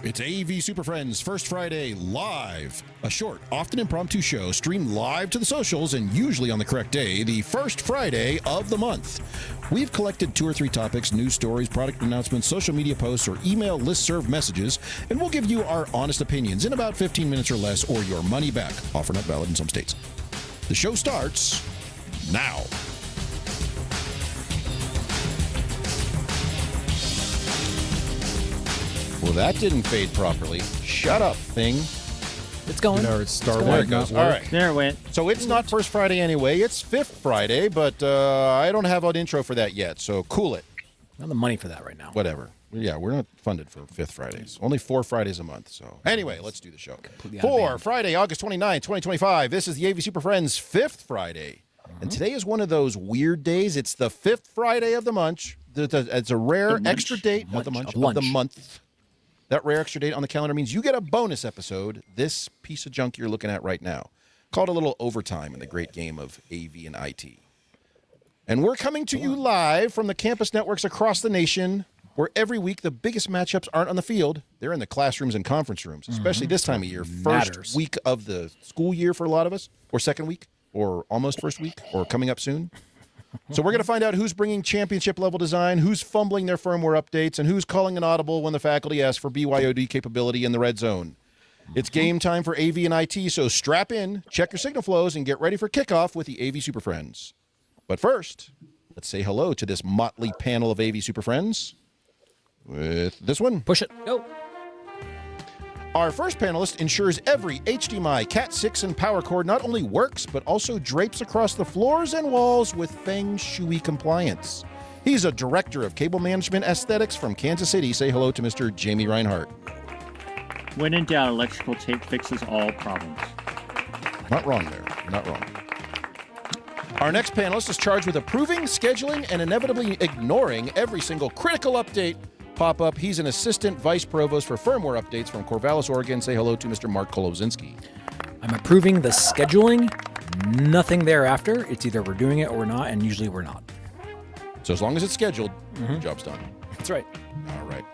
It's AV SuperFriends First Friday Live, a short, often impromptu show streamed live to the socials and usually on the correct day, the first Friday of the month. We've collected 2 or 3 topics, news stories, product announcements, social media posts, or email listserv messages, and we'll give you our honest opinions in about 15 minutes or less, or your money back. Offer not valid in some states. The show starts now. Well, that didn't fade properly. Shut up, thing. It's going. There It goes. All right. There it went. So it's not First Friday anyway. It's Fifth Friday, but I don't have an intro for that yet, so cool it. Not the money for that right now. Whatever. Yeah, we're not funded for Fifth Fridays. Only 4 Fridays a month. So anyway, let's do the show. For Friday, August 29, 2025, this is the AV Superfriends Fifth Friday. And today is one of those weird days. It's the 5th Friday of the month. It's a rare extra date of the month. That rare extra date on the calendar means you get a bonus episode, this piece of junk you're looking at right now, called a little overtime in the great game of AV and IT. And we're coming to you live from the campus networks across the nation, where every week the biggest matchups aren't on the field. They're in the classrooms and conference rooms, especially this time of year. First week of the school year for a lot of us, or second week, or almost first week, or coming up soon. So we're going to find out who's bringing championship-level design, who's fumbling their firmware updates, and who's calling an audible when the faculty asks for BYOD capability in the red zone. It's game time for AV and IT, so strap in, check your signal flows, and get ready for kickoff with the AV Superfriends. But first, let's say hello to this motley panel of AV Superfriends with this one. Push it. Go. Our first panelist ensures every HDMI, Cat6, and power cord not only works, but also drapes across the floors and walls with Feng Shui compliance. He's a director of cable management aesthetics from Kansas City. Say hello to Mr. Jamie Reinhart. When in doubt, electrical tape fixes all problems. Not wrong there. Not wrong. Our next panelist is charged with approving, scheduling, and inevitably ignoring every single critical update pop-up. He's an assistant vice provost for firmware updates from Corvallis, Oregon. Say hello to Mr. Mark Kolozinski. I'm approving the scheduling. Nothing thereafter. It's either we're doing it or we're not, and usually we're not. So as long as it's scheduled, the job's done. That's right. All right.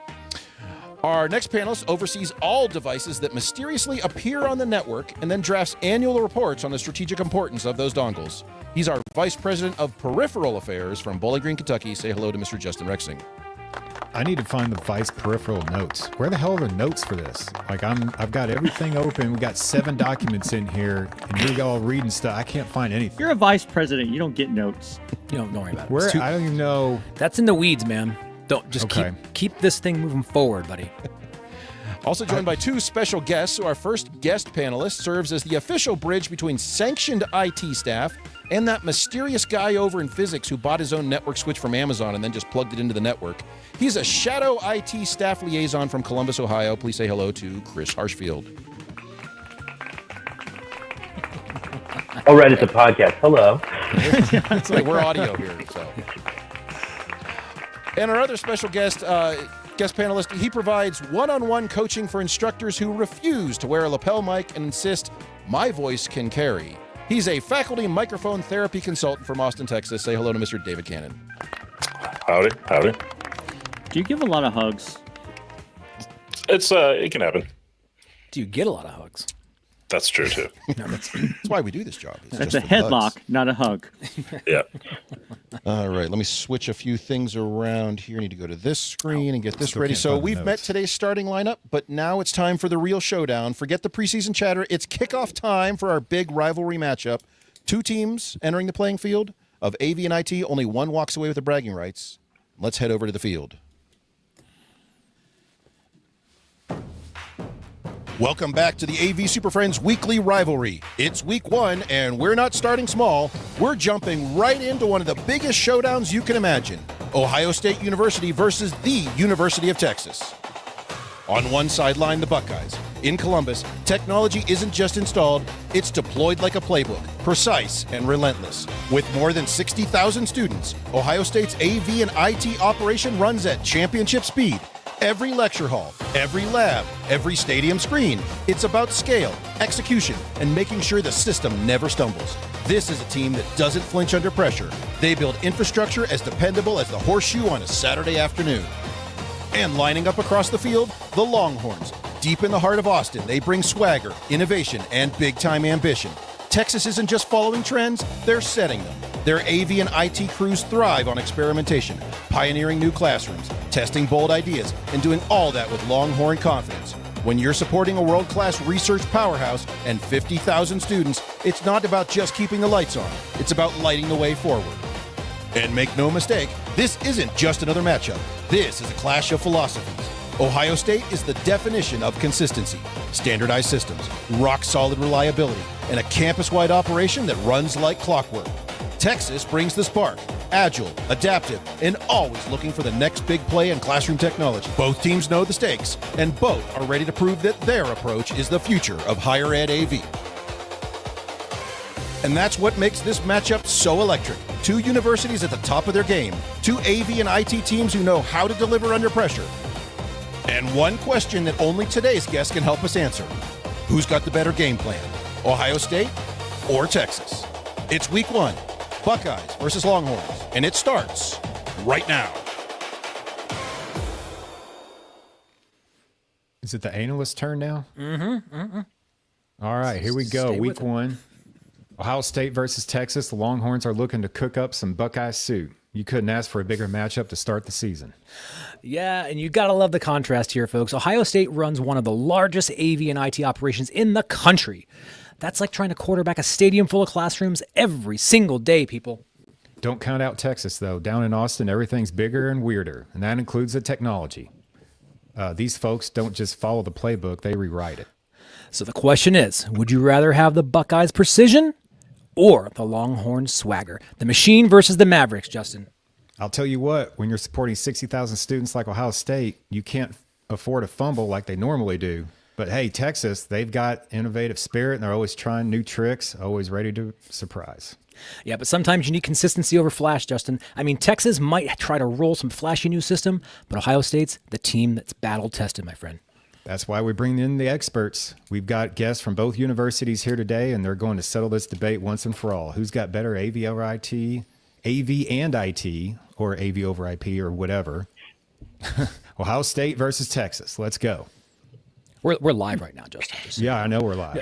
Our next panelist oversees all devices that mysteriously appear on the network and then drafts annual reports on the strategic importance of those dongles. He's our vice president of peripheral affairs from Bowling Green, Kentucky. Say hello to Mr. Justin Rexing. I need to find the vice peripheral notes. Where the hell are the notes for this? Like I've got everything open. We got 7 documents in here, and you're all reading stuff. I can't find anything. You're a vice president. You don't get notes. You don't worry about it. Where I don't even know. That's in the weeds, man. Don't just Okay. keep this thing moving forward, buddy. Also joined by 2 special guests. So our first guest panelist serves as the official bridge between sanctioned IT staff and that mysterious guy over in physics who bought his own network switch from Amazon and then just plugged it into the network. He's a shadow IT staff liaison from Columbus, Ohio. Please say hello to Chris Harshfield. Oh, right, it's a podcast. Hello. It's like we're audio here. So. And our other special guest panelist, he provides one-on-one coaching for instructors who refuse to wear a lapel mic and insist, my voice can carry. He's a faculty microphone therapy consultant from Austin, Texas. Say hello to Mr. David Cannon. Howdy. Do you give a lot of hugs? It can happen. Do you get a lot of hugs? That's true too. That's why we do this job. It's That's just a for headlock, hugs. not a hug. Yeah. All right, let me switch a few things around here. I need to go to this screen and get this Still ready. can't So find the we've met notes. today's starting lineup, but now it's time for the real showdown. Forget the preseason chatter. It's kickoff time for our big rivalry matchup. 2 teams entering the playing field of AV and IT. Only one walks away with the bragging rights. Let's head over to the field. Welcome back to the AV SuperFriends Weekly Rivalry. It's week 1, and we're not starting small. We're jumping right into one of the biggest showdowns you can imagine. Ohio State University versus the University of Texas. On one sideline, the Buckeyes. In Columbus, technology isn't just installed, it's deployed like a playbook, precise and relentless. With more than 60,000 students, Ohio State's AV and IT operation runs at championship speed. Every lecture hall, every lab, every stadium screen. It's about scale, execution, and making sure the system never stumbles. This is a team that doesn't flinch under pressure. They build infrastructure as dependable as the horseshoe on a Saturday afternoon. And lining up across the field, the Longhorns, Deep in the heart of Austin, they bring swagger, innovation, and big-time ambition. Texas isn't just following trends, they're setting them. Their AV and IT crews thrive on experimentation, pioneering new classrooms, testing bold ideas, and doing all that with Longhorn confidence. When you're supporting a world-class research powerhouse and 50,000 students, it's not about just keeping the lights on. It's about lighting the way forward. And make no mistake, this isn't just another matchup. This is a clash of philosophies. Ohio State is the definition of consistency, standardized systems, rock-solid reliability, and a campus-wide operation that runs like clockwork. Texas brings the spark, agile, adaptive, and always looking for the next big play in classroom technology. Both teams know the stakes, and both are ready to prove that their approach is the future of higher ed AV. And that's what makes this matchup so electric. Two universities at the top of their game, two AV and IT teams who know how to deliver under pressure. And one question that only today's guest can help us answer. Who's got the better game plan? Ohio State or Texas? It's week 1, Buckeyes versus Longhorns, and it starts right now. Is it the analyst's turn now? All right, here we go. Stay Week with it. 1. Ohio State versus Texas. The Longhorns are looking to cook up some Buckeye soup. You couldn't ask for a bigger matchup to start the season. Yeah, and you got to love the contrast here, folks. Ohio State runs one of the largest AV and IT operations in the country. That's like trying to quarterback a stadium full of classrooms every single day, people. Don't count out Texas, though. Down in Austin, everything's bigger and weirder, and that includes the technology. These folks don't just follow the playbook, they rewrite it. So the question is, would you rather have the Buckeyes' precision or the Longhorns' swagger? The machine versus the Mavericks, Justin. I'll tell you what, when you're supporting 60,000 students like Ohio State, you can't afford a fumble like they normally do. But hey, Texas, they've got innovative spirit, and they're always trying new tricks, always ready to surprise. Yeah, but sometimes you need consistency over flash, Justin. I mean, Texas might try to roll some flashy new system, but Ohio State's the team that's battle-tested, my friend. That's why we bring in the experts. We've got guests from both universities here today, and they're going to settle this debate once and for all. Who's got better AV over IT, AV and IT, or AV over IP, or whatever? Ohio State versus Texas. Let's go. We're live right now, Justin. Yeah, I know we're live.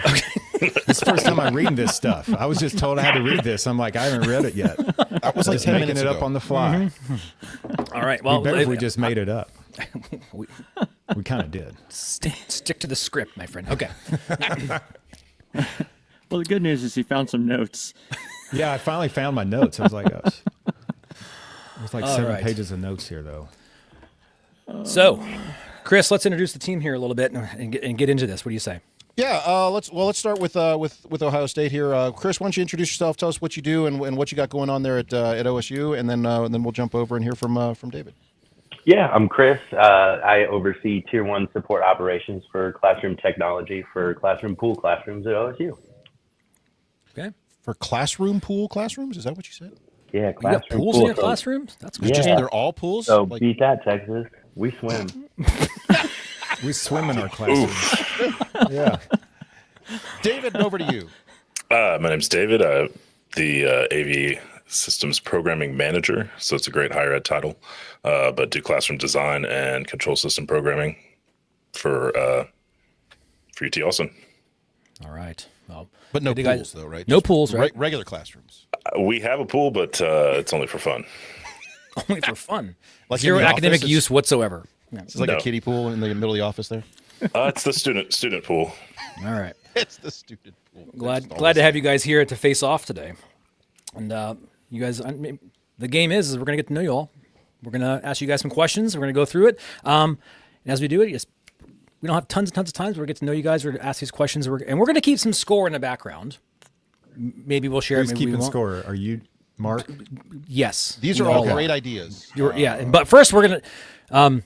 It's the first time I'm reading this stuff. I was just told I had to read this. I'm like, I haven't read it yet. That was like Just 10 making minutes it ago. up on the fly. All right, well, Better if we just made it up. we- We kind of did. stick to the script, my friend. Okay. Well, the good news is he found some notes. Yeah, I finally found my notes. I was like, oh. There's like 7 right. pages of notes here, though. So, Chris, let's introduce the team here a little bit and get into this. What do you say? Yeah, let's start with Ohio State here. Chris, why don't you introduce yourself? Tell us what you do and what you got going on there at OSU, and then we'll jump over and hear from David. Yeah, I'm Chris. I oversee Tier 1 support operations for classroom technology for classroom pool classrooms at OSU. Okay. For classroom pool classrooms, is that what you said? Yeah, You got classroom pools pool. in your So- classrooms? That's good. Yeah. They're all pools. So Like- beat that, Texas. We swim. We swim in our classrooms. Yeah. David, over to you. My name's David. I'm the AV Systems Programming Manager, so it's a great higher ed title, but do classroom design and control system programming for UT Austin. All right. Well, But no the pools, guys- though, right? No Just pools, right? Regular classrooms. We have a pool, but it's only for fun. only for fun. Like in Zero the academic office, use whatsoever. Yeah. It's like a No. kiddie pool in the middle of the office there. It's the student pool. All right. It's the student pool. Glad to have you guys here to face off today. And you guys, the game is we're going to get to know you all. We're going to ask you guys some questions. We're going to go through it. And as we do it, we don't have tons and tons of time. We're going to get to know you guys. We're going to ask these questions. And we're going to keep some score in the background. Maybe we'll share Who's it. Maybe we keeping won't. score? Are you, Mark? Yes. These are We all are. great ideas. Yeah. But first, we're going to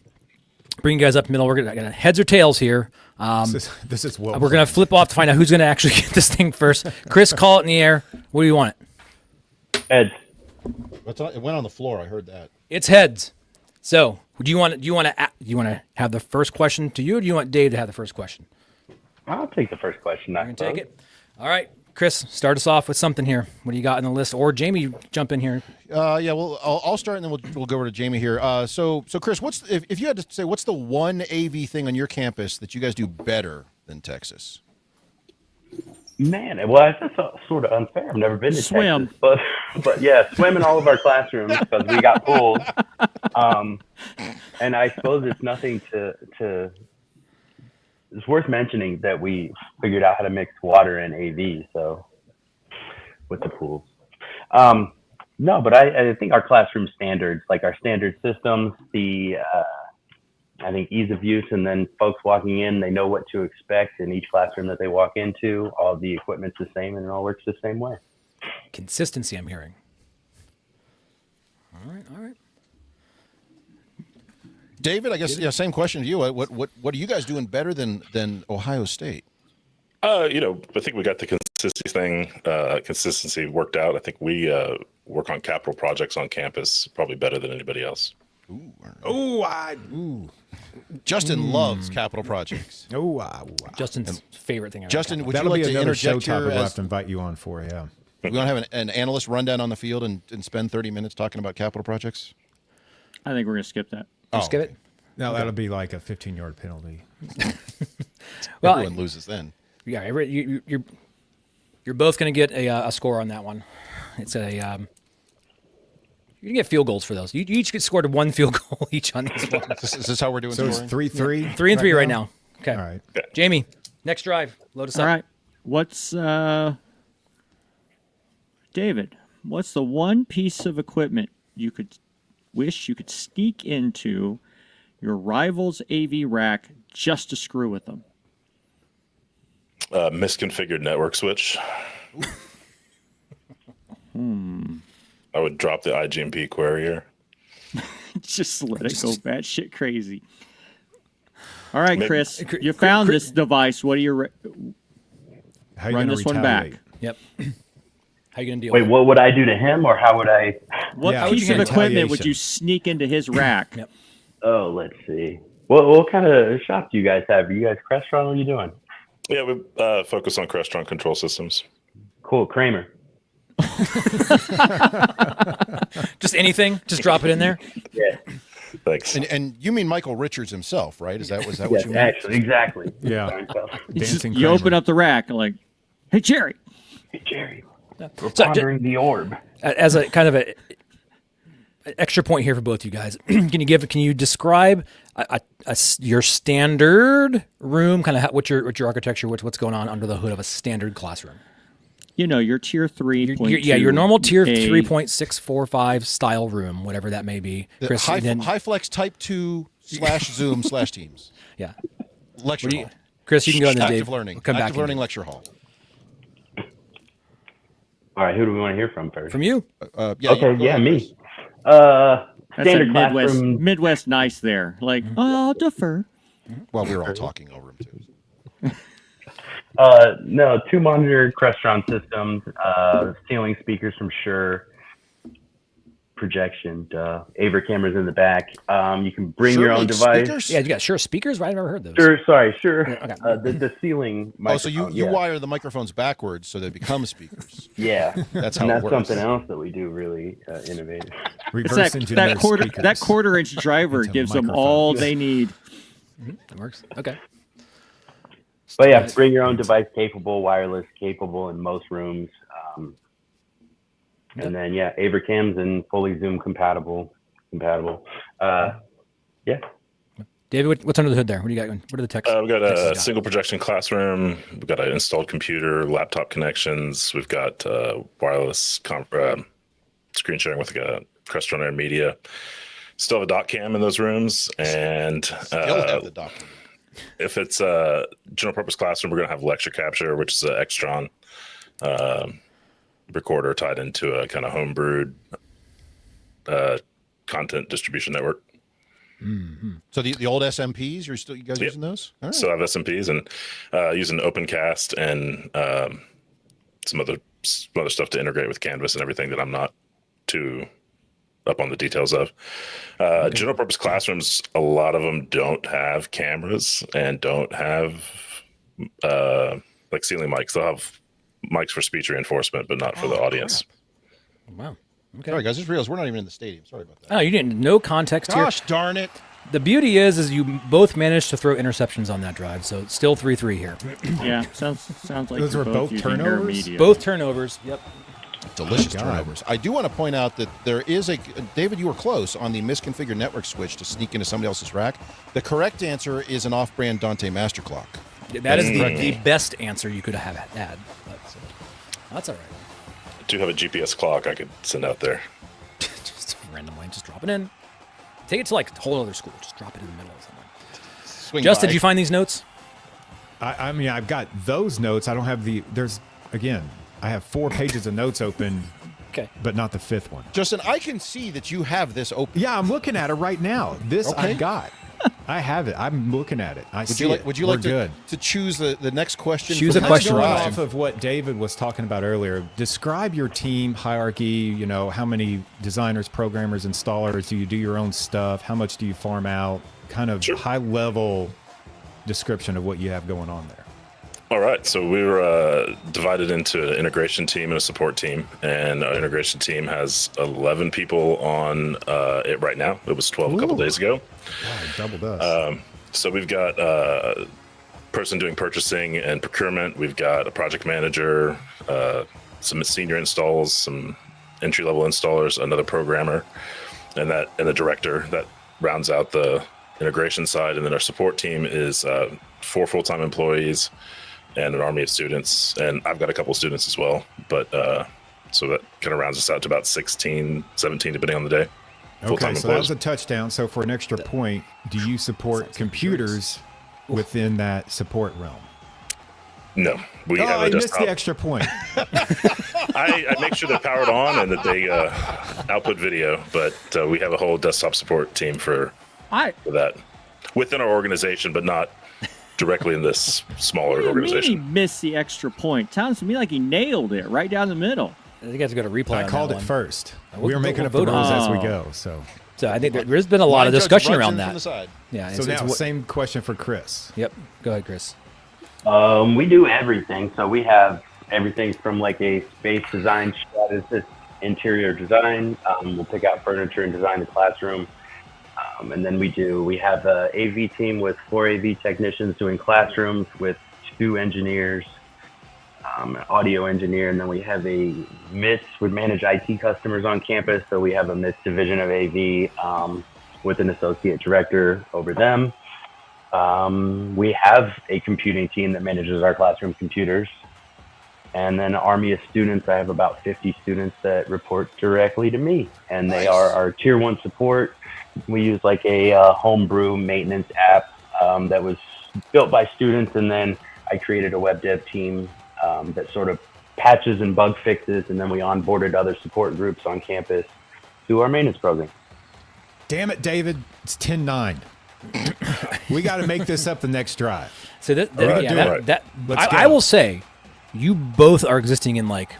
bring you guys up middle. We're going to heads or tails here. This is what We're going to flip off to find out who's going to actually get this thing first. Chris, call it in the air. What do you want it? Ed, It went on the floor. I heard that. It's heads. So, do you want to have the first question to you, or do you want Dave to have the first question? I'll take the first question. You can take it. All right, Chris, start us off with something here. What do you got on the list? Or Jamie, jump in here. Yeah, well, I'll start and then we'll go over to Jamie here. So Chris, if you had to say, what's the one AV thing on your campus that you guys do better than Texas? Man, well, that's sort of unfair. I've never been to Swim. Texas, but yeah, swim in all of our classrooms because we got pools. And I suppose it's nothing to. It's worth mentioning that we figured out how to mix water and AV, so with the pools. No, but I think our classroom standards, like our standard systems, I think ease of use, and then folks walking in, they know what to expect in each classroom that they walk into. All the equipment's the same, and it all works the same way. Consistency, I'm hearing. All right. David, I guess same question to you. What are you guys doing better than Ohio State? I think we got the consistency worked out. I think we work on capital projects on campus probably better than anybody else. Justin loves capital projects. Justin's favorite thing ever. Justin, would you That'll like be to another show interject here? topic we'll have to invite you on for, yeah. We want to have an analyst rundown on the field and spend 30 minutes talking about capital projects? I think we're going to skip that. Just get it. No, that'll be like a 15-yard penalty. Well, Everyone loses then. Yeah, you're both going to get a score on that one. It's you can get field goals for those. You each get scored one field goal each on this one. Is this how we're doing So scoring? it's 3-3? 3-3 right now. Okay. All right. Jamie, next drive. Load us All up. right. What's David? What's the one piece of equipment you could wish you could sneak into your rival's AV rack just to screw with them? Misconfigured network switch. I would drop the IGMP query here. Just let it go batshit crazy. All right, Maybe- Chris, you found this device. What do you How you run gonna this one back? retaliate? Yep. How you going to deal Wait, with it? what would I do to him, or how would I? What Yeah, piece you of can equipment would retaliation. you sneak into his rack? Yep. Oh, let's see. What kind of shop do you guys have? Are you guys Crestron? What are you doing? Yeah, we focus on Crestron control systems. Cool, Kramer. Just anything? Just drop it in there? Yeah, Thanks. And you mean Michael Richards himself, right? Was that yes, what you mean? actually, exactly. Yeah. It's just- Dancing you Kramer. open up the rack like, hey, Jerry. Hey, Jerry, we're So, pondering the orb. as a kind of an extra point here for both you guys, can you describe your standard room, kind of what's your architecture, what's going on under the hood of a standard classroom? You know, your tier 3. Your normal tier 3.645 style room, whatever that may be. Chris, and then- High flex type 2 /Zoom /Teams. yeah. Lecture What do you, hall. Chris, you can go in there, Active Dave. learning. We'll come Active back learning in. lecture hall. All right, who do we want to hear from first? From you. Yeah, Okay, go yeah, ahead, me. Chris. That's a Standard Midwest, classroom. Midwest nice there. Like, oh, I'll defer. Well, we were all talking over him too. No, 2 monitor Crestron systems, ceiling speakers from Shure, projection, AV cameras in the back. You can bring your own device. Speakers? Yeah, you got Shure speakers, right? I've never heard those. Sure, Okay. the ceiling. Oh, so you yeah. wire the microphones backwards so they become speakers. Yeah, That's how and it that's works. something else that we do really innovative. It's Reverse that engineer quarter speakers. inch driver into gives them all microphones. they need. That works. Okay. But yeah, bring your own device capable, wireless capable in most rooms. And then yeah, AV cams and fully Zoom compatible. Yeah. David, what's under the hood there? What do you got? What are the texts? We've got a single projection classroom. We've got an installed computer, laptop connections. We've got wireless screen sharing with a Crestron Air Media. Still have a dot cam in those rooms. And Still have the document. if it's a general purpose classroom, we're going to have lecture capture, which is an Extron recorder tied into a kind of homebrewed content distribution network. So the old SMPs, you guys Yep. using those? All right. So I have SMPs and using OpenCast and some other stuff to integrate with Canvas and everything that I'm not too up on the details of. General purpose classrooms, a lot of them don't have cameras and don't have like ceiling mics. They'll have mics for speech reinforcement, but not for the audience. Wow. Okay. Sorry, guys. Just realized we're not even in the stadium. Sorry about that. Oh, you didn't. No context here. Gosh darn it. The beauty is you both managed to throw interceptions on that drive, so it's still 3-3 here. Yeah, sounds like Those you're were both using turnovers? intermediate. Both turnovers. Yep. Delicious God. turnovers. I do want to point out that there is a David, you were close on the misconfigured network switch to sneak into somebody else's rack. The correct answer is an off-brand Dante Master Clock. That is the best answer you could have had. But, that's all right. I do have a GPS clock I could send out there. Just randomly, just drop it in. Take it to like a whole other school. Just drop it in the middle of something. Swing Justin, by. did you find these notes? I mean, I've got those notes. I don't have I have 4 pages of notes open, Okay. but not the 5th one. Justin, I can see that you have this open. Yeah, I'm looking at it right now. This Okay. I got. I have it. I'm looking at it. Would you like to choose the next question? Choose for a the question. next Going drive? off of what David was talking about earlier, describe your team hierarchy. You know, how many designers, programmers, installers? Do you do your own stuff? How much do you farm out? Kind of high level description of what you have going on there. All right, so we were divided into an integration team and a support team, and our integration team has 11 people on it right now. It was 12 a couple Ooh. days ago. Wow, doubled us. So we've got a person doing purchasing and procurement. We've got a project manager, some senior installs, some entry-level installers, another programmer, and the director that rounds out the integration side. And then our support team is 4 full-time employees and an army of students, and I've got a couple of students as well, but so that kind of rounds us out to about 16, 17, depending on the day. Okay, so that was a touchdown. So for an extra point, do you support computers within that support realm? No, we Oh, have I a missed desktop. the extra point. I make sure they're powered on and that they output video, but we have a whole desktop support team for that within our organization, but not directly in this smaller What do you mean he organization. missed the extra point? Sounds to me like he nailed it right down the middle. I think I have to go to replay. I on called that it one. first. We'll- We were making we'll up the vote on rules it. as we Oh. go. So So I think there's been a lot of Line judge discussion runs around in that. From the side. Yeah. so now same question for Chris. Yep. Go ahead, Chris. We do everything. So we have everything from like a space design strategist, interior design. We'll pick out furniture and design the classroom. And then we have a AV team with 4 AV technicians doing classrooms with 2 engineers, an audio engineer, and then we have a MIS, would manage IT customers on campus. So we have a MIS division of AV with an associate director over them. We have a computing team that manages our classroom computers. And then Army of students, I have about 50 students that report directly to me. And they are our tier 1 support. We use like a homebrew maintenance app that was built by students. And then I created a web dev team that sort of patches and bug fixes. And then we onboarded other support groups on campus to our maintenance program. Damn it, David. It's 10-9. We got to make this up the next drive. So that, right, yeah, do that, it. that Let's I go. will say, you both are existing in like,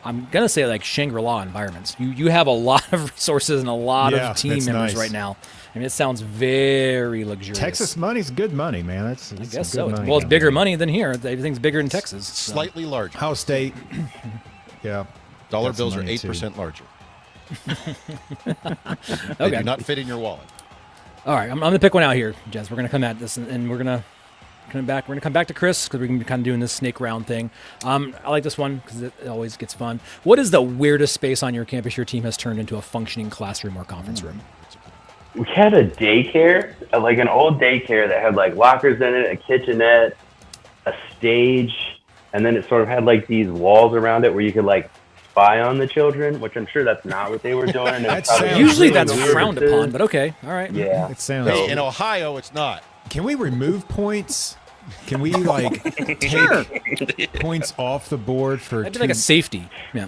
I'm gonna say like Shangri-La environments. You have a lot of resources and a lot Yeah, of team that's members nice. right now. I mean, it sounds very luxurious. Texas money's good money, man. It's I guess good so. money Well, it's down bigger there. money than here. Everything's bigger in Texas. so. Slightly larger. Ohio State. Yeah. Dollar Got some bills are money, 8% larger. They Okay. do not fit in your wallet. All right, I'm gonna pick one out here, Jess. We're gonna come at this, and we're gonna come back to Chris because we're gonna be kind of doing this snake round thing. I like this one because it always gets fun. What is the weirdest space on your campus your team has turned into a functioning classroom or conference room? We had a daycare, like an old daycare that had like lockers in it, a kitchenette, a stage, and then it sort of had like these walls around it where you could like spy on the children, which I'm sure that's not what they were doing. It That probably sounds Usually really that's weird. frowned upon, but okay, all right. Yeah. It sounds. Hey, in Ohio, it's not. Can we remove points? Can we like take points off the board for That'd be like a safety. Yeah.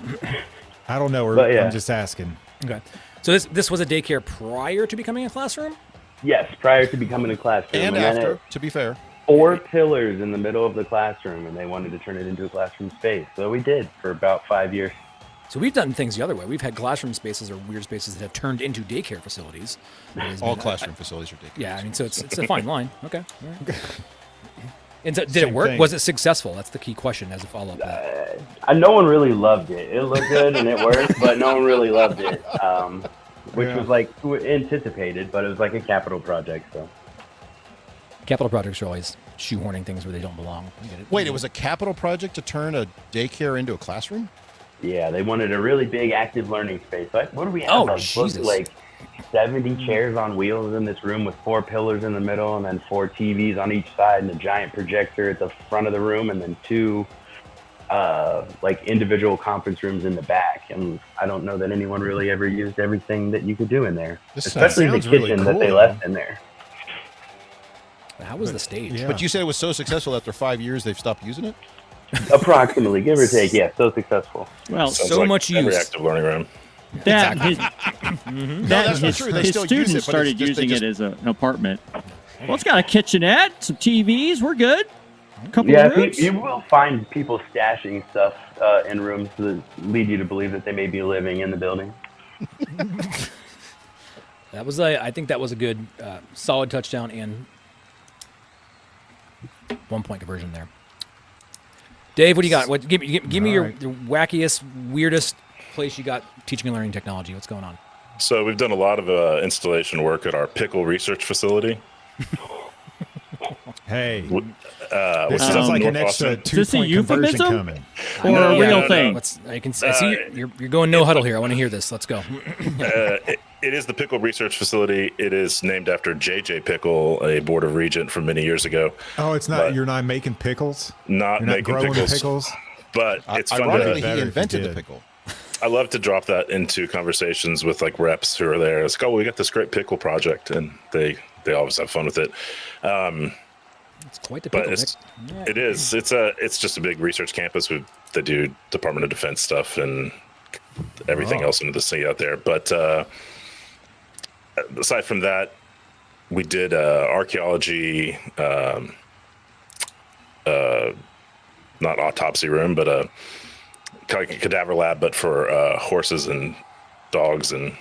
I don't know. But yeah. I'm just asking. Okay. So this was a daycare prior to becoming a classroom? Yes, prior to becoming a classroom. And then after, it- to be fair. 4 pillars in the middle of the classroom, and they wanted to turn it into a classroom space. So we did for about 5 years. So we've done things the other way. We've had classroom spaces or weird spaces that have turned into daycare facilities. It has All been- classroom facilities are taken. Yeah, I mean, so it's a fine line. Okay. All right. And so, did Same it work? thing. Was it successful? That's the key question as a follow-up to that. No one really loved it. It looked good and it worked, but no one really loved it, which was like anticipated, but it was like a capital project. So Capital projects are always shoehorning things where they don't belong. I get it. Wait, it was a capital project to turn a daycare into a classroom? yeah, they wanted a really big active learning space. Like, what do we have? Oh, like, Jesus. like 70 chairs on wheels in this room with 4 pillars in the middle, and then 4 TVs on each side, and a giant projector at the front of the room, and then 2 like individual conference rooms in the back. And I don't know that anyone really ever used everything that you could do in there, This especially the sounds kitchen really that they cool. left in there. How was the stage? Yeah. But you said it was so successful after 5 years they've stopped using it? Approximately, give or take. Yeah, so successful. Well, Sounds So like much every use. active learning room. that his, that's not true. They his still use students it, but started it's just- they using just- it as an apartment. Well, it's got a kitchenette, some TVs. We're good. A couple Yeah, of rooms. you will find people stashing stuff in rooms that lead you to believe that they may be living in the building. That was I think that was a good, solid touchdown and 1-point conversion there. Dave, what do you got? What give me your wackiest, weirdest place you got teaching and learning technology? What's going on? So we've done a lot of installation work at our pickle research facility. Hey, Which this is sounds in like an North extra Austin. Is this a 2-point conversion euphemism? coming. Or a real thing. I see you're going no huddle here. I want to hear this. Let's go. It is the Pickle Research Facility. It is named after J.J. Pickle, a board of regent from many years ago. Oh, it's not. But- You're not making pickles. Not You're not making growing pickles, pickles. but it's fun Ironically, to. better he if you invented the did. pickle. I love to drop that into conversations with like reps who are there. It's like, oh, we got this great pickle project, and they always have fun with it. It's quite the But pickle. it's, Nick. it is. It's just a big research campus. They do Department of Defense stuff and everything else into the sea out there. But aside from that, we did archaeology, not autopsy room, but a cadaver lab, but for horses and dogs and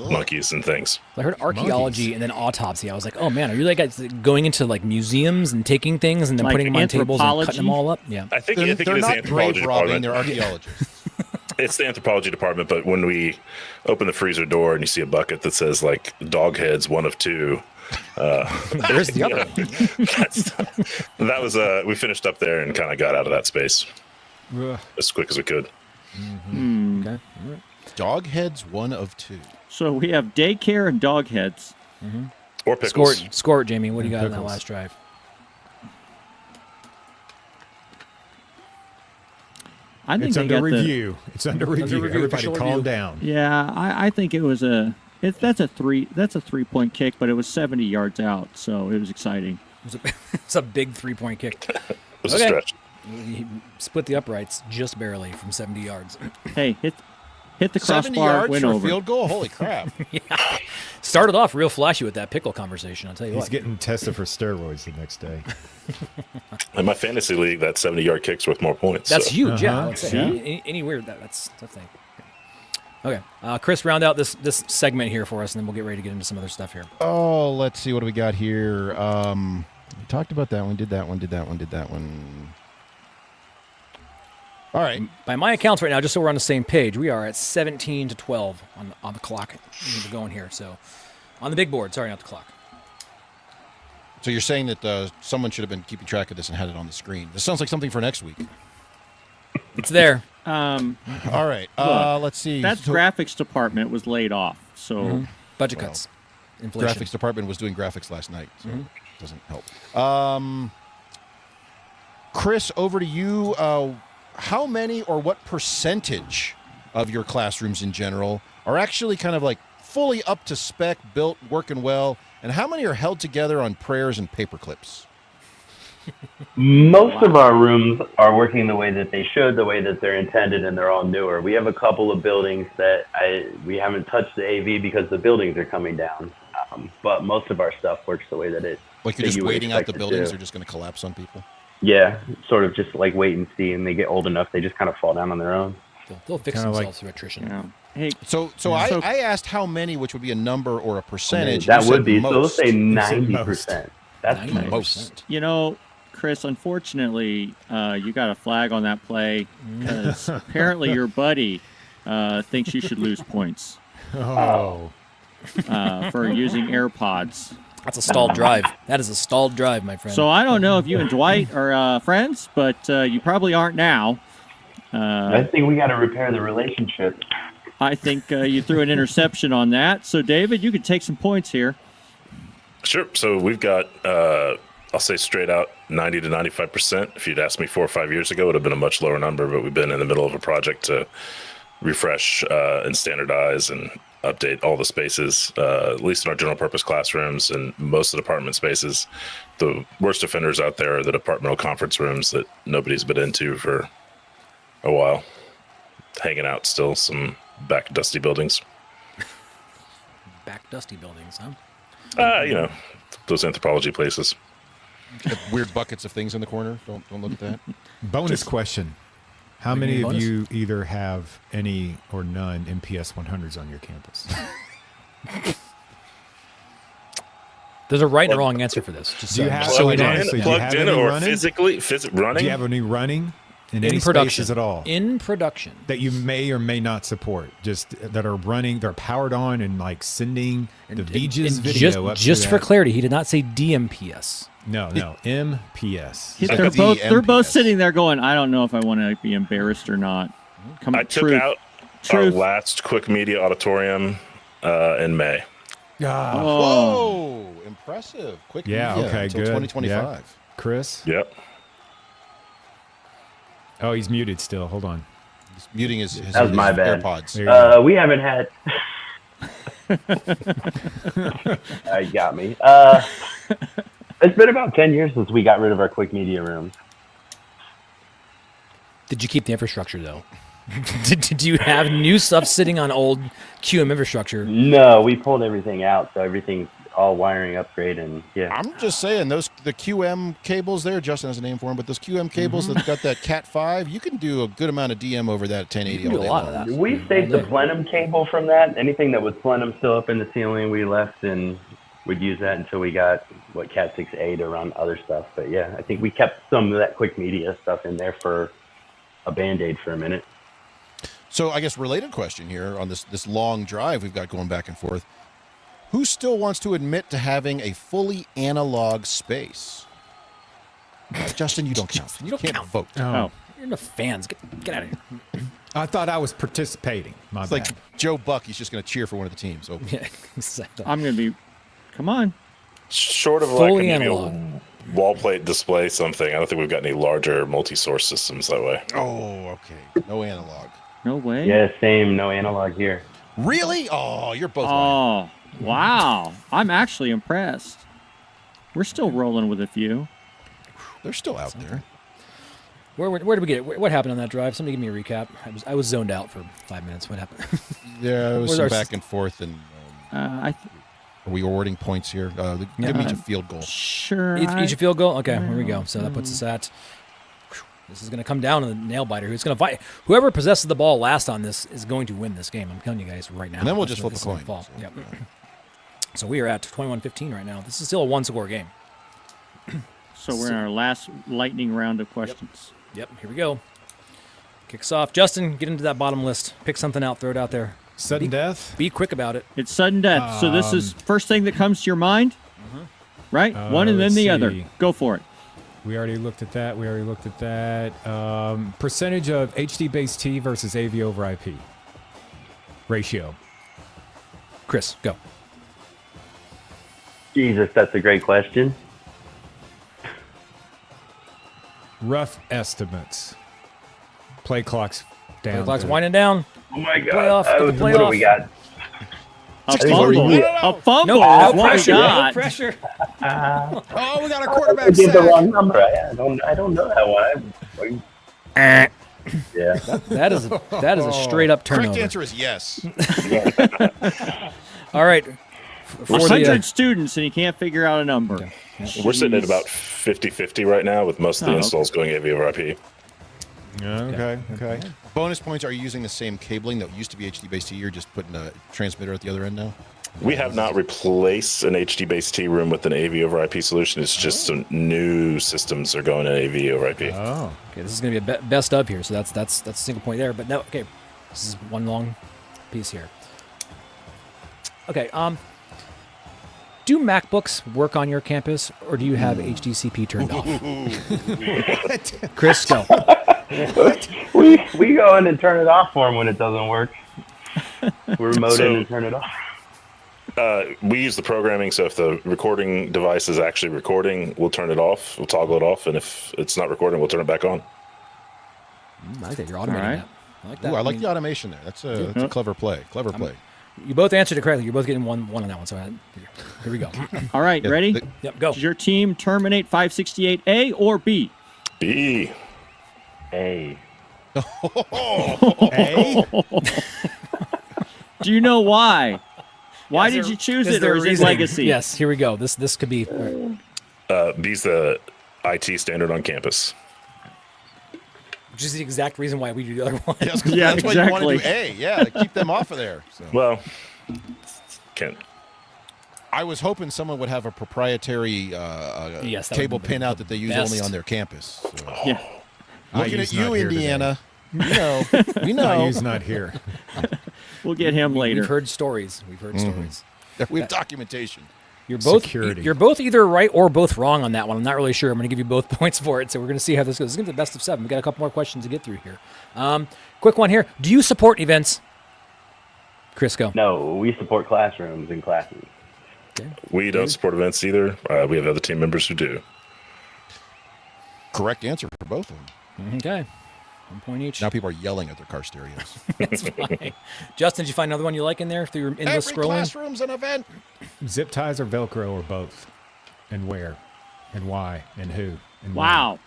monkeys and things. I heard archaeology and then autopsy. I was like, oh man, are you like guys going into like museums and taking things and then Like putting them on tables and cutting them anthropology? all up? Yeah. I think They're, it they're is the not anthropology grave robbing, department. they're archaeologists. It's the anthropology department, but when we open the freezer door and you see a bucket that says like dog heads, 1 of 2, There's the other one. that was we finished up there and kind of got out of that space as quick as we could. Okay. Dog heads, 1 of 2. So we have daycare and dog heads. Or pickles. Score it, Jamie. What do you got on that Pickles. last drive? I think It's they under got review. It's under review. review, Everybody, official calm review. down. Yeah, I think it was that's a 3-point kick, but it was 70 yards out, so it was exciting. It's a big 3-point kick. It was Okay. a stretch. He split the uprights just barely from 70 yards. Hey, hit the 70 crossbar, yards went for a over. field goal? Holy crap. Started off real flashy with that pickle conversation. I'll tell you He's what. getting tested for steroids the next day. In my fantasy league, that 70-yard kick's worth more points. That's so. huge. Yeah. Uh-huh. Let's say. Any weird that's the thing. Okay, Chris, round out this segment here for us, and then we'll get ready to get into some other stuff here. Oh, let's see. What do we got here? We talked about that one. Did that one. All right. By my accounts right now, just so we're on the same page, we are at 17-12 on the clock. We're going here. So on the big board. Sorry, not the clock. So you're saying that someone should have been keeping track of this and had it on the screen. This sounds like something for next week. It's there. All right. Look, Let's see. That So graphics department was laid off, so Budget cuts. Inflation. graphics department was doing graphics last night, so it doesn't help. Chris, over to you. How many or what percentage of your classrooms in general are actually kind of like fully up to spec, built, working well, and how many are held together on prayers and paper clips? Most of our rooms are working the way that they should, the way that they're intended, and they're all newer. We have a couple of buildings that we haven't touched the AV because the buildings are coming down. But most of our stuff works the way that it. Like you're that just you would waiting out expect the it buildings to. are just going to collapse on people? Yeah, sort of just like wait and see, and they get old enough, they just kind of fall down on their own. They'll fix Kinda themselves like- through attrition. you know. Hey, So I asked how many, which would be a number or a percentage. That You would said be. So let's most. say said 90%. That's 90%. Most. you know, Chris, unfortunately, you got a flag on that play because apparently your buddy thinks you should lose points Oh. for using AirPods. That's a stalled drive. That is a stalled drive, my friend. So I don't know if you and Dwight are friends, but you probably aren't now. I think we got to repair the relationship. I think you threw an interception on that. So, David, you could take some points here. Sure. So we've got, I'll say straight out, 90 to 95%. If you'd asked me 4 or 5 years ago, it would have been a much lower number, but we've been in the middle of a project to refresh and standardize and update all the spaces, at least in our general purpose classrooms and most of the department spaces. The worst offenders out there are the departmental conference rooms that nobody's been into for a while. Hanging out still, some back dusty buildings. Back dusty buildings, huh? Those anthropology places. Weird buckets of things in the corner. Don't look at that. Bonus question. How Like many any of bonus? you either have any or none MPS 100s on your campus? There's a right and a wrong answer for this. Just Do you so- have- so so we we know. don't- honestly, do you have plugged in any or running? physically running? Do you have any running in in any production spaces at all In production. that you may or may not support? Just that are running, they're powered on and like sending the VGIS And video up. just to for that. clarity, he did not say DMPS. No, MPS. They're the both MPS. sitting there going, I don't know if I want to be embarrassed or not. Come I on, took truth. out Truth. our last quick media auditorium in May. Ah, Oh, Whoa, impressive. Quick yeah, media okay, until good. 2025. Yeah. Chris? Yep. Oh, he's muted still. Hold on. He's muting his That was my bad. AirPods. There you go. We haven't had. You got me. It's been about 10 years since we got rid of our quick media rooms. Did you keep the infrastructure though? did you have new stuff sitting on old QM infrastructure? No, we pulled everything out, so everything's all wiring upgrade, and yeah. I'm just saying, the QM cables there, Justin has a name for them, but those QM cables that got that Cat 5, you can do a good amount of DM over that 1080 You can all do day a lot long. of that. We saved the plenum cable from that. Anything that was plenum still up in the ceiling, we left, and we'd use that until we got Cat 6A to run other stuff. But yeah, I think we kept some of that quick media stuff in there for a Band-Aid for a minute. So I guess related question here on this long drive we've got going back and forth. Who still wants to admit to having a fully analog space? Justin, you don't count. You don't can't count. vote. Oh. You're the fans. Get out of here. I thought I was participating. My It's bad. like Joe Buck. He's just going to cheer for one of the teams. So Yeah, exactly. I'm going to be. Come on. Short of Fully like maybe analog. a wall plate display something, I don't think we've got any larger multi-source systems that way. oh, okay. No analog. No way. Yeah, same. No analog here. Really? Oh, you're both right. Oh, wow. I'm actually impressed. We're still rolling with a few. They're still out there. Where did we get it? What happened on that drive? Somebody give me a recap. I was zoned out for 5 minutes. What happened? There was Where's some our back and forth, and I are we awarding points here? Give me each a field goal. sure. Each a field goal? Okay, here we go. So that puts us at. This is going to come down to the nail biter. Who's going to fight? Whoever possesses the ball last on this is going to win this game. I'm telling you guys right now. And then we'll This just is- flip a this is coin. gonna fall. Yep. So we are at 21-15 right now. This is still a one-score game. So we're in our last lightning round of questions. Yep, here we go. Kicks off. Justin, get into that bottom list. Pick something out. Throw it out there. Sudden death? Be quick about it. It's sudden death. So this is first thing that comes to your mind, right? One and then let's the other. see. Go for it. We already looked at that. Percentage of HD-based T versus AV over IP. Ratio. Chris, go. Jesus, that's a great question. Rough estimates. Play clock's down. The clock's to- winding down. Oh my God. Playoff, get the What do playoff. we got? A think fumble. we're- A fumble No is what we pressure. No got. pressure. Oh, we got a I quarterback gave the sack. wrong number. I don't know that one. Yeah. That is a straight up Correct turnover. answer is yes. All right. We're For the, 100 students and he can't figure out a number. We're sitting at Jeez. about 50-50 right now, with most of the Oh, installs going AV over IP. Okay. Bonus points, are you using the same cabling that used to be HD based T? You're just putting a transmitter at the other end now? We have not replaced an HD-based T room with an AV over IP solution. It's just some new systems are going to AV over IP. Oh. Okay, this is going to be a best of here, so that's a single point there. But no, okay, this is one long piece here. Okay, do MacBooks work on your campus, or do you have HDCP turned off? Chris, go. We go in and turn it off for them when it doesn't work. We remote in and turn it off. We use the programming, so if the recording device is actually recording, we'll turn it off, we'll toggle it off, and if it's not recording, we'll turn it back on. I like that you're automating right. that. I like that. Ooh, I like the automation there. That's a clever play. Clever play. You both answered it correctly. You're both getting one on that one. So here we go. All right, ready? Yep, go. Does your team terminate 568A or B? B. Hey. Hey? Do you know why? Why did you choose it, there or a is it reasoning? legacy? Yes, here we go. This could be. B's the IT standard on campus. Which is the exact reason why we do the other one. That's Yeah, why you want to do exactly. A. Yeah, to keep them off of there. So. Well, can't. I was hoping someone would have a proprietary Yes, that table would be pinout that they use best. only on their campus. So. Yeah. Looking IU's at you, not here Indiana. We know. We know. IU's not here. We'll get him later. We've heard stories. We've heard stories. We have documentation. You're both Security. You're both either right or both wrong on that one. I'm not really sure. I'm going to give you both points for it. So we're going to see how this goes. This is going to be the best of 7. We got a couple more questions to get through here. Quick one here. Do you support events? Chris, go. No, we support classrooms and classes. Okay. We don't support events either. We have other team members who do. Correct answer for both of them. Okay. 1 point each. Now people are yelling at their car stereos. That's fine. Justin, did you find another one you like in there through your endless Every scrolling? classroom's an event. Zip ties or Velcro or both? And where? And why? And who? And Wow.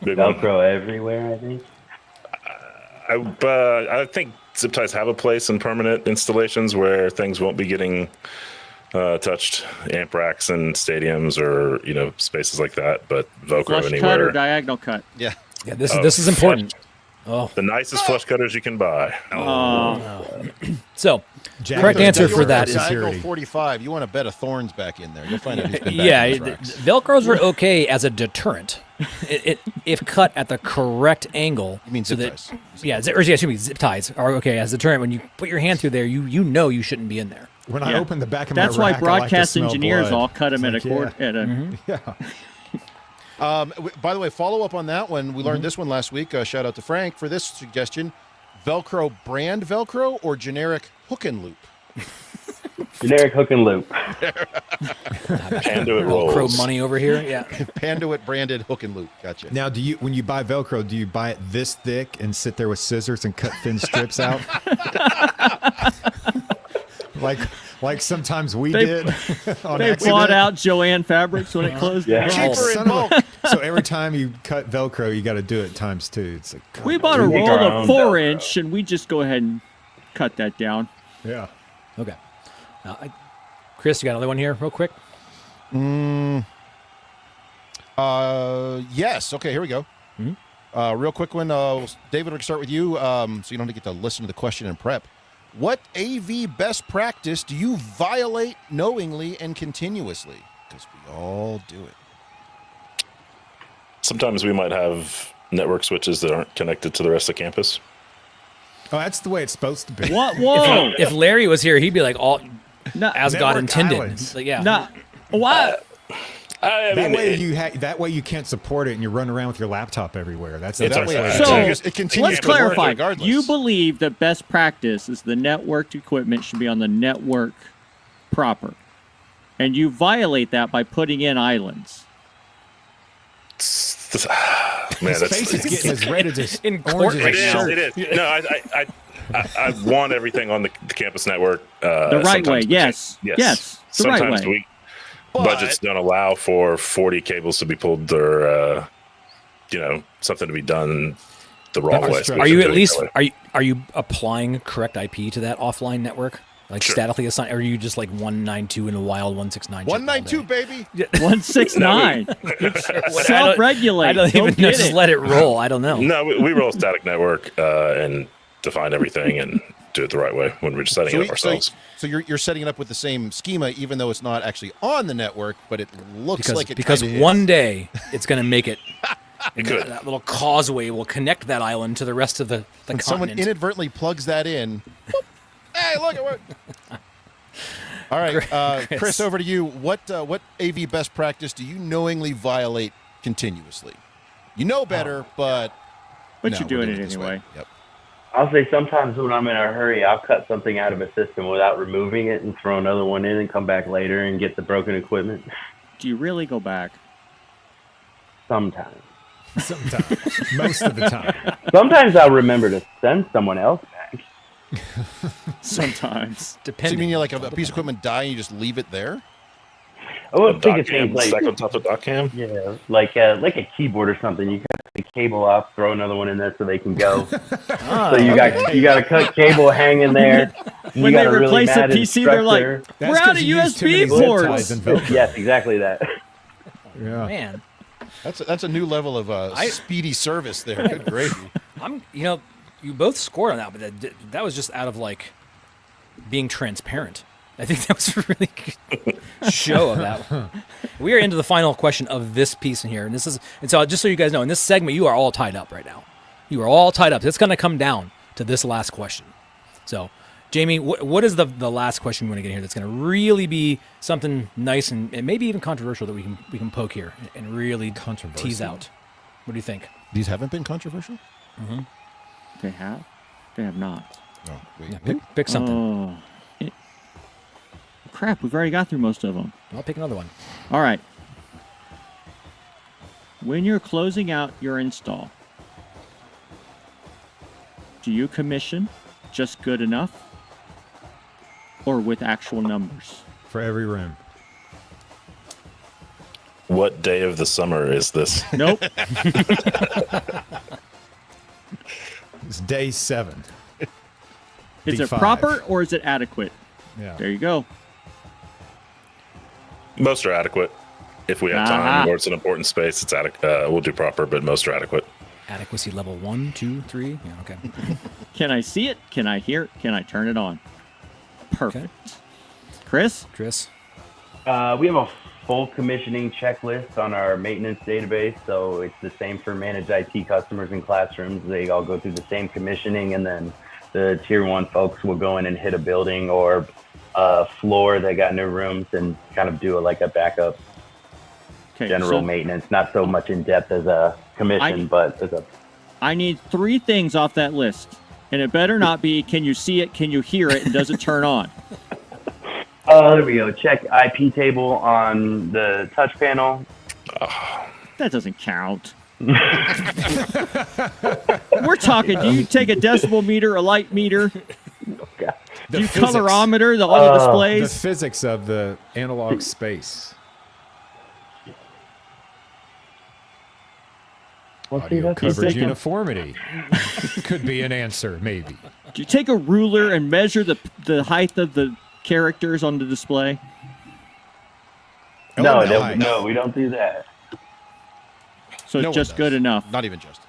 Big one. Velcro everywhere, I think. I think zip ties have a place in permanent installations where things won't be getting touched, amp racks and stadiums or spaces like that. But Velcro Flush cut anywhere. or diagonal cut? Yeah. Yeah, this is important. The nicest flush cutters you can buy. So, Jack, correct there's answer that for that is Diagonal security. 45. You want a bed of thorns back in there. You'll find out who's been back yeah, in those racks. Velcros are okay as a deterrent. If cut at the correct angle. You mean so zip that- ties? Yeah, excuse me, zip ties are okay as a deterrent. When you put your hand through there, you know you shouldn't be in there. When I Yeah. open the back of That's my why rack, I like to broadcast smell engineers blood. all cut them at It's a like, quarter. At a, Yeah. By the way, follow up on that one. We learned this one last week. Shout out to Frank for this suggestion. Velcro brand Velcro or generic hook and loop? Generic hook and loop. Panduit Crow rolls. money over here. Yeah. Panduit branded hook and loop. Gotcha. Now, when you buy Velcro, do you buy it this thick and sit there with scissors and cut thin strips out? like sometimes we did on they accident? bought out Joanne Fabrics when it closed. Yeah. down. Cheaper in son of a- bulk. So every time you cut Velcro, you got to do it times 2. It's like, We bought a We make roll our of own 4-inch, and we just go ahead and cut that down. yeah. Okay. Chris, you got another one here, real quick. Yes. Okay, here we go. Real quick one. David, we can start with you so you don't get to listen to the question and prep. What AV best practice do you violate knowingly and continuously? Because we all do it. Sometimes we might have network switches that aren't connected to the rest of campus. Oh, that's the way it's supposed to be. What? Whoa! If Larry was here, he'd be like, all No, as God Network intended. islands. Like, yeah. no. What? I That mean, way that way you can't support it and you run around with your laptop everywhere. That's It's that our way. strategy. So it continues let's to work clarify. regardless. You believe that best practice is the networked equipment should be on the network proper, and you violate that by putting in islands. man, His face is getting as red as his In court orange as right his now. shirt. It is. No, I want everything on the campus network. The right way, yes. Yes, the right Sometimes way. budgets don't allow for 40 cables to be pulled or, something to be done the wrong way. So we Are you should at do it least that way. are you applying correct IP to that offline network? Like Sure. statically assigned, or are you just like 192 in a wild 169? 192, baby. 169. Self-regulate. I don't Go even know. get Just it. let it roll. I don't know. No, we roll static network and define everything, and do it the right way when we're setting it up ourselves. So you're setting it up with the same schema, even though it's not actually on the network, but it looks like it because kinda one is. day it's going to make it. It could. That little causeway will connect that island to the rest of the When someone continent. inadvertently plugs that in. Boop, hey, look, it worked. All right, Chris, over to you. What AV best practice do you knowingly violate continuously? You know better, but no, you're we're doing it this way. anyway. Yep. I'll say sometimes when I'm in a hurry, I'll cut something out of a system without removing it and throw another one in and come back later and get the broken equipment. Do you really go back? Sometimes. Sometimes. Most of the time. Sometimes I'll remember to send someone else back. Sometimes. So you Depending. mean like a piece of equipment die and you just leave it there? I would think Dock of cam, things like, stack on top of dock cam. yeah, like a keyboard or something. You cut the cable off, throw another one in there so they can go. So you got a cut cable hanging there. When they replace a PC, they're like, That's we're out 'cause of you use too many USB zip ports. ties and Velcro. Yes, exactly that. Yeah. Man, That's a new level of speedy service there. Good gravy. you both scored on that, but that was just out of like being transparent. I think that was a really good show of that. We are into the final question of this piece in here, and so just so you guys know, in this segment, you are all tied up right now. You are all tied up. It's going to come down to this last question. So, Jamie, what is the last question we want to get here that's going to really be something nice and maybe even controversial that we can poke here and really tease out? What do you think? These haven't been controversial? They have? They have not. No. Wait. Yeah, pick something. Oh. Crap, we've already got through most of them. I'll pick another one. All right. When you're closing out your install, do you commission just good enough or with actual numbers? For every room. What day of the summer is this? Nope. It's day 7. Is it D5. proper or is it adequate? Yeah. There you go. Most are adequate. If we have time or it's an important space, it's we'll do proper, but most are adequate. Adequacy level 1, 2, 3. Yeah, okay. Can I see it? Can I hear it? Can I turn it on? Perfect. Chris? We have a full commissioning checklist on our maintenance database, so it's the same for managed IT customers in classrooms. They all go through the same commissioning, and then the tier 1 folks will go in and hit a building or a floor that got new rooms and kind of do a backup general maintenance. Not so much in depth as a commission, but as a. I need 3 things off that list, and it better not be can you see it, can you hear it, and does it turn on? There we go. Check IP table on the touch panel. That doesn't count. We're talking, do you take a decibel meter, a light meter? Do you colorimeter on the The displays? physics of the analog space. Audio coverage uniformity could be an answer, maybe. Do you take a ruler and measure the height of the characters on the display? No, we don't do that. So it's just good enough. Not even just.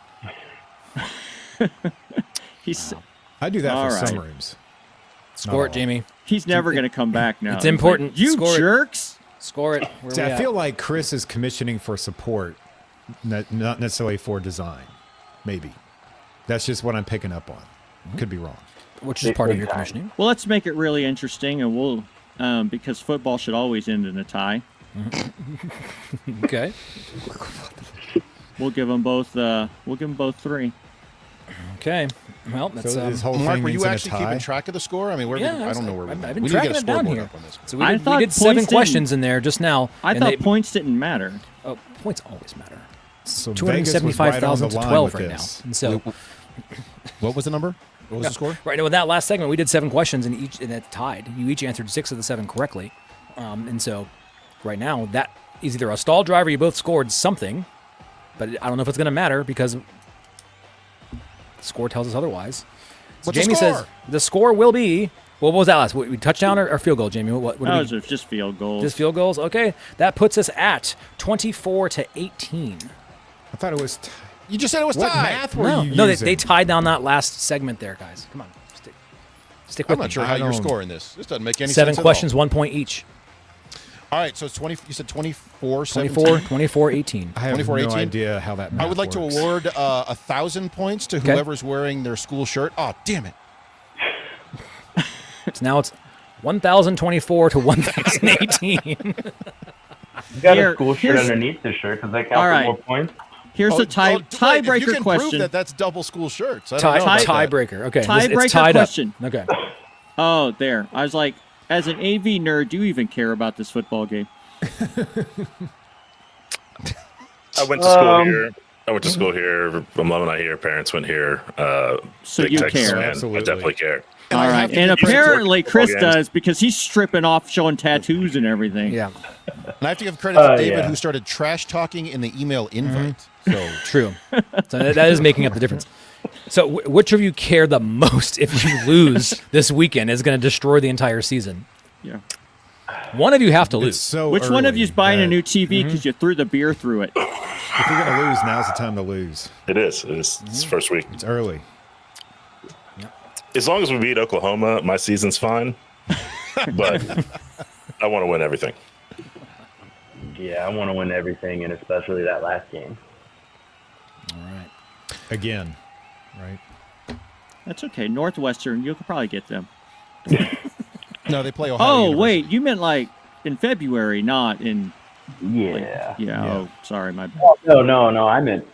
I do that All for right. some rooms. Score it, Jamie. He's never going to come back now. It's important. Like, you Score it. jerks. Score it. See, I feel like Chris is commissioning for support, not necessarily for design. Maybe. That's just what I'm picking up on. Could be wrong. Which is part of your commissioning. Well, let's make it really interesting, and we'll because football should always end in a tie. Okay. We'll give them both. We'll give them both 3. Okay. Well, that's So this whole Mark, thing were means you in a actually tie? keeping track of the score? I mean, I don't know where I've we been need to get tracking a it down scoreboard here. up on this. So I we thought did 7 points questions in there just now. I and thought points didn't matter. Oh, points always matter. So Vegas was right on 275,000 the to line 12 with right this. now. And so, What was the number? What was the score? right now, with that last segment, we did 7 questions, and it tied. You each answered 6 of the 7 correctly. And so, right now, that is either a stall drive or you both scored something. But I don't know if it's going to matter because the score tells us otherwise. So What's the Jamie score? says the score will be. Well, what was that last? Touchdown or field goal, Jamie? What No, it was just field goals. Just field goals? Okay. That puts us at 24-18. I thought it was. You just said it was What tied. math were you No, using? they tied down that last segment there, guys. Come on. Stick with I'm not me. sure how I you're don't- scoring this. This doesn't make any 7 sense. questions, 1 point each. All right, so it's 20. You said 24, 24, 24, 18. I have 24, no 18. idea how that. I would like to award 1,000 points to whoever's wearing their school shirt. Oh, damn it! So now it's 1,024 to 1,018. You got Here- a school shirt here's- underneath the shirt. Does that count All for right. more points? Here's Oh, a tie wait, if you tiebreaker can question. prove that that's double school shirts. I don't know Tie, about that. tiebreaker. Okay. it's Tiebreaker tied question. Up. Okay. Oh, there. I was like, as an AV nerd, do you even care about this football game? I went to school here. I went to school here. I'm alumni here. Parents went here. So Big you Texas care. fan. Absolutely. I definitely care. And All I right. have to And give credit- apparently Chris games. does because he's stripping off, showing tattoos and everything. Yeah. and I have to give credit to David, yeah. who started trash talking in the email invite. So True. So that is making up the difference. So which of you care the most if you lose this weekend is going to destroy the entire season? Yeah. One of you have to It's lose. so Which one of early you's buying a that new TV because you threw the beer through it? If you're going to lose, now's the time to lose. It is. It is. It's the first week. It's early. As long as we beat Oklahoma, my season's fine. But I want to win everything. Yeah, I want to win everything, and especially that last game. All right. Again, right? That's okay. Northwestern, you could probably get them. no, they play Ohio. Oh, University. wait. You meant like in February, not in. Yeah. Yeah. Oh, sorry. My bad. Oh, no. I meant.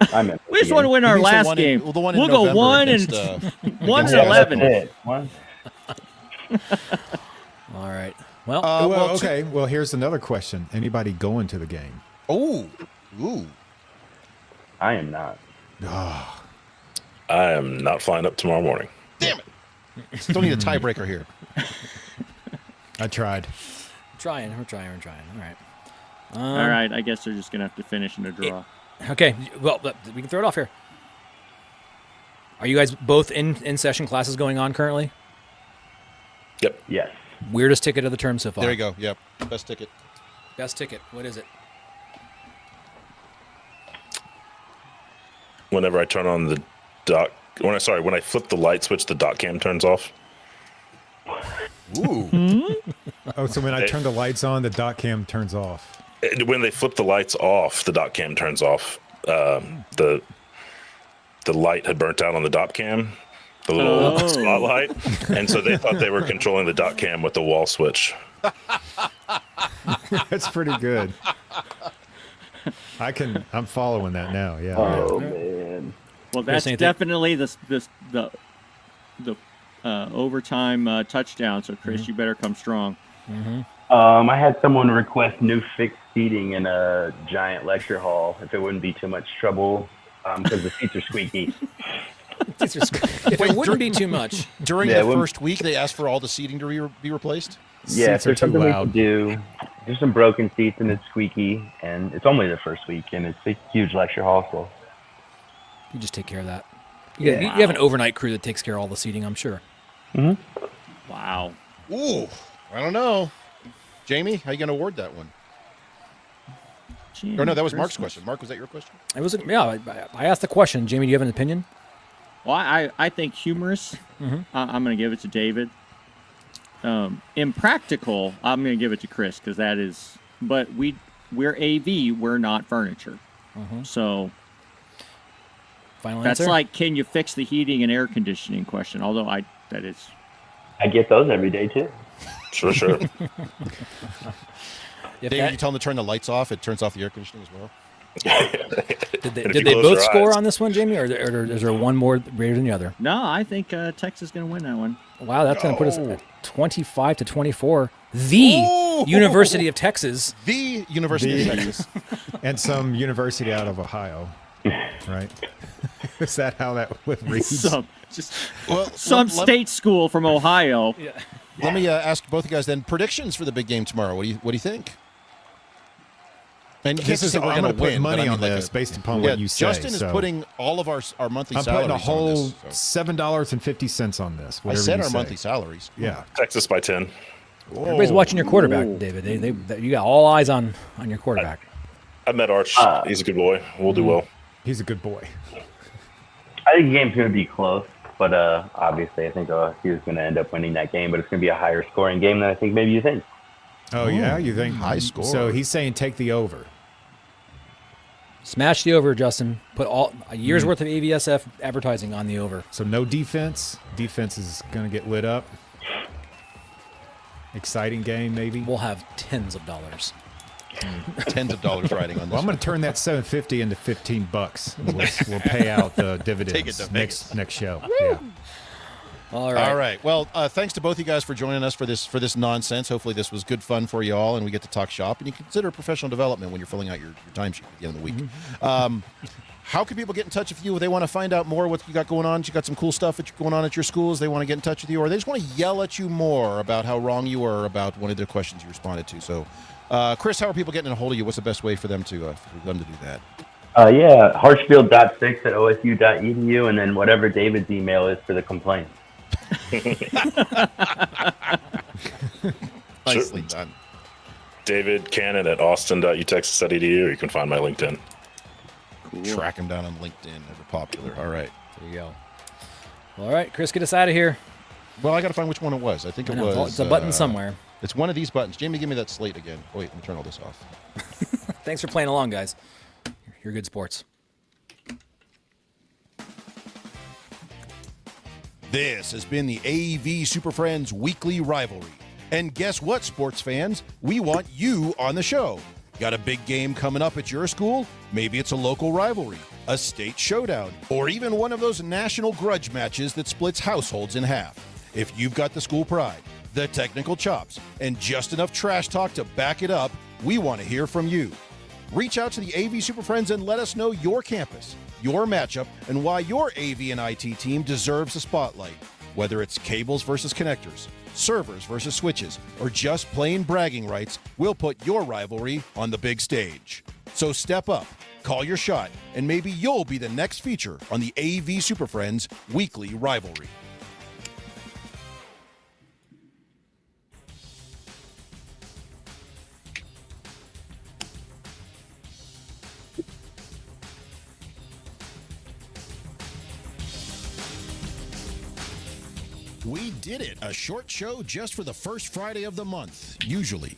We just want to win He our means the last one in- game. well, the one in We'll go November 1 against, and 1 against and AVSF. 11. That's it. What? All right. Well, well, two- okay. Well, here's another question. Anybody going to the game? Ooh. I am not. I am not flying up tomorrow morning. Damn it. Still need a tiebreaker here. I tried. we're trying. All right. All right. I guess they're just going to have to finish in a draw. Okay. Well, we can throw it off here. Are you guys both in session classes going on currently? Yep. Yes. Weirdest ticket of the term so far. There you go. Yep. Best ticket. Best ticket. What is it? Whenever I turn on the dock, when I flip the light switch, the dot cam turns off. Ooh. Oh, so when I turn the lights on, the dot cam turns off. When they flip the lights off, the dot cam turns off. The light had burnt out on the dot cam, the little Oh. spotlight, and so they thought they were controlling the dot cam with the wall switch. That's pretty good. I'm following that now. Yeah. Oh man. Well, that's anything? definitely the overtime touchdown. So, Chris, you better come strong. I had someone request new fixed seating in a giant lecture hall if it wouldn't be too much trouble because the seats are squeaky. If it wouldn't be too much. During Yeah, the when- first week, they asked for all the seating to be replaced. Yeah, if Seats are there's too something we loud. can do. There's some broken seats and it's squeaky, and it's only the first week, and it's a huge lecture hall, so You just take care of that. You have an overnight crew that takes care of all the seating, I'm sure. Wow. Ooh. I don't know. Jamie, how you going to award that one? Gee, Or no, that was Mark's Christmas. question. Mark, was that your question? It was I asked the question. Jamie, do you have an opinion? Well, I think humorous. I'm going to give it to David. Impractical. I'm going to give it to Chris because that is. But we're AV. We're not furniture. So Final that's answer. like, can you fix the heating and air conditioning question? Although that is. I get those every day too. Sure. If David, that- you tell them to turn the lights off. It turns off the air conditioning as well. did they, And if did you they close both your score eyes- on this one, Jamie, or is there one more greater than the other? No, I think Texas is going to win that one. Wow, that's going to put us at 25 to 24. The University of Texas. The University of The- Texas. And some university out of Ohio, right? Is that how that would read? Some Well, some let- state school from Ohio. Let me ask both you guys then predictions for the big game tomorrow. What do you think? And you can't This just is say we're I'm going to put win. money but I on mean, like this based upon yeah, what you say. Justin is so putting all of our monthly I'm salaries putting a whole on this. So. $7.50 on this. I Whatever said you our say. monthly salaries. Yeah. Texas by 10. Everybody's watching your quarterback, David. You got all eyes on your quarterback. I met Arch. He's a good boy. We'll do well. He's a good boy. I think the game's going to be close, but obviously I think OSU is going to end up winning that game, but it's going to be a higher scoring game than I think maybe you think. Oh, yeah? You think? high score. So he's saying take the over. Smash the over, Justin. Put a year's worth of AVSF advertising on the over. So no defense. Defense is going to get lit up. Exciting game, maybe. We'll have tens of dollars. Tens of dollars riding on this. Well, I'm going to turn that $750 into $15. We'll pay out the dividends Take it to Vegas. next show. Yeah. All right. All right. Well, thanks to both you guys for joining us for this nonsense. Hopefully this was good fun for you all, and we get to talk shop. And you consider professional development when you're filling out your timesheet at the end of the week. How can people get in touch with you if they want to find out more what you got going on? You got some cool stuff that going on at your schools. They want to get in touch with you, or they just want to yell at you more about how wrong you were about one of the questions you responded to. So, Chris, how are people getting a hold of you? What's the best way for them to do that? Yeah, harshfield.6@osu.edu, and then whatever David's email is for the complaint. Nicely done. David Cannon at austin.utexas.edu. You can find my LinkedIn. Cool. Track him down on LinkedIn. Ever popular. All right. There you go. All right, Chris, get us out of here. Well, I got to find which one it was. I think it I know, was. it's a button somewhere. It's one of these buttons. Jamie, give me that slate again. Oh, wait, let me turn all this off. Thanks for playing along, guys. You're good sports. This has been the AV SuperFriends Weekly Rivalry. And guess what, sports fans? We want you on the show. Got a big game coming up at your school? Maybe it's a local rivalry, a state showdown, or even one of those national grudge matches that splits households in half. If you've got the school pride, the technical chops, and just enough trash talk to back it up, we want to hear from you. Reach out to the AV SuperFriends and let us know your campus, your matchup, and why your AV and IT team deserves the spotlight. Whether it's cables versus connectors, servers versus switches, or just plain bragging rights, we'll put your rivalry on the big stage. So step up, call your shot, and maybe you'll be the next feature on the AV SuperFriends Weekly Rivalry. We did it. A short show just for the first Friday of the month, usually.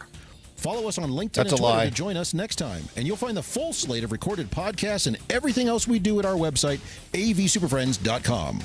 Follow us on LinkedIn and Twitter to join us next time. And you'll find the full slate of recorded podcasts and everything else we do at our website, avsuperfriends.com.